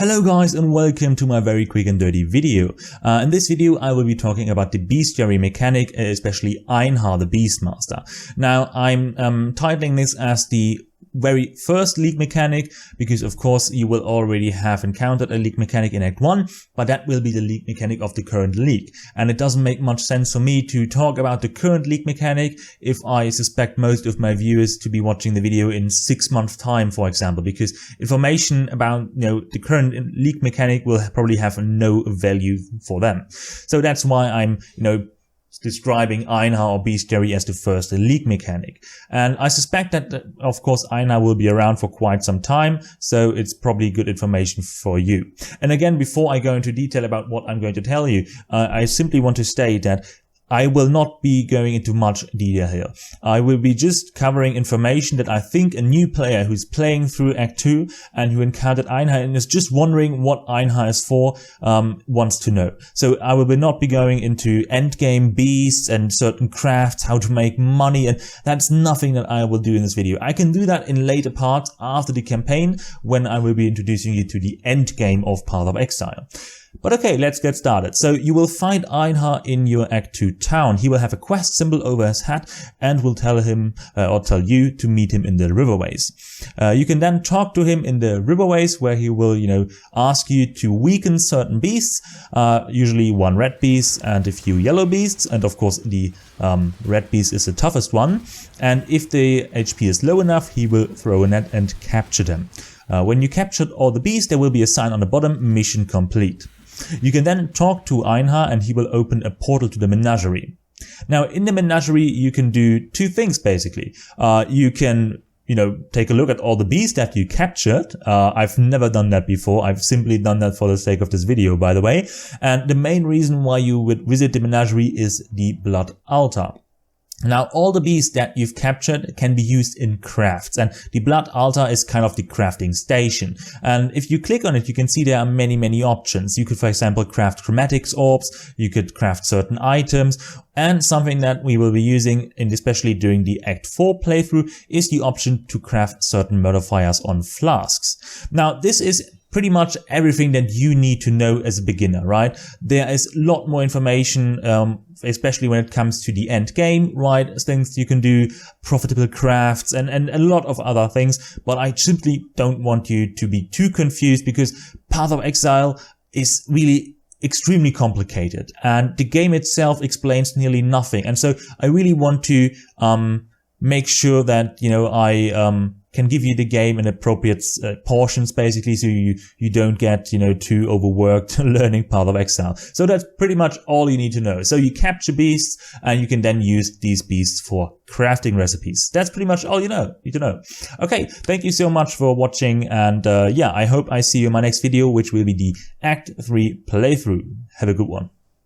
Hello guys and welcome to my very quick and dirty video. In this video I will be talking about the Bestiary mechanic, especially Einhar the Beastmaster. Now I'm titling this as the very first league mechanic because of course you will already have encountered a league mechanic in Act 1, but that will be the league mechanic of the current league. And it doesn't make much sense for me to talk about the current league mechanic if I suspect most of my viewers to be watching the video in 6 months time, for example, because information about the current league mechanic will probably have no value for them. So that's why I'm describing Einhar or Bestiary as the first league mechanic. And I suspect that, of course, Einhar will be around for quite some time, so it's probably good information for you. And again, before I go into detail about what I'm going to tell you, I simply want to state that I will not be going into much detail here. I will be just covering information that I think a new player who's playing through Act 2 and who encountered Einhar and is just wondering what Einhar is for, wants to know. So I will not be going into endgame beasts and certain crafts, how to make money, and that's nothing that I will do in this video. I can do that in later parts after the campaign when I will be introducing you to the endgame of Path of Exile. But okay, let's get started. So you will find Einhar in your Act 2 town. He will have a quest symbol over his hat and will tell him or tell you to meet him in the riverways. You can then talk to him in the riverways where he will, ask you to weaken certain beasts, usually one red beast and a few yellow beasts. And of course the red beast is the toughest one. And if the HP is low enough, he will throw a net and capture them. When you captured all the beasts, there will be a sign on the bottom, mission complete. You can then talk to Einhar and he will open a portal to the Menagerie. Now in the Menagerie you can do two things basically. You can take a look at all the beasts that you captured. I've never done that before. I've simply done that for the sake of this video, by the way. And the main reason why you would visit the Menagerie is the blood altar. Now, all the beasts that you've captured can be used in crafts, and the blood altar is kind of the crafting station. And if you click on it, you can see there are many options. You could, for example, craft chromatics orbs, you could craft certain items, and something that we will be using, and especially during the Act 4 playthrough, is the option to craft certain modifiers on flasks. Now, this is pretty much everything that you need to know as a beginner, right? There is a lot more information, especially when it comes to the end game, right? Things you can do, profitable crafts, and a lot of other things. But I simply don't want you to be too confused because Path of Exile is really extremely complicated and the game itself explains nearly nothing. And so I really want to make sure that, I can give you the game in appropriate portions basically, so you don't get, too overworked learning Path of Exile. So that's pretty much all you need to know. So you capture beasts and you can then use these beasts for crafting recipes. That's pretty much all you need to know. Okay, thank you so much for watching, and I hope I see you in my next video, which will be the Act 3 playthrough. Have a good one.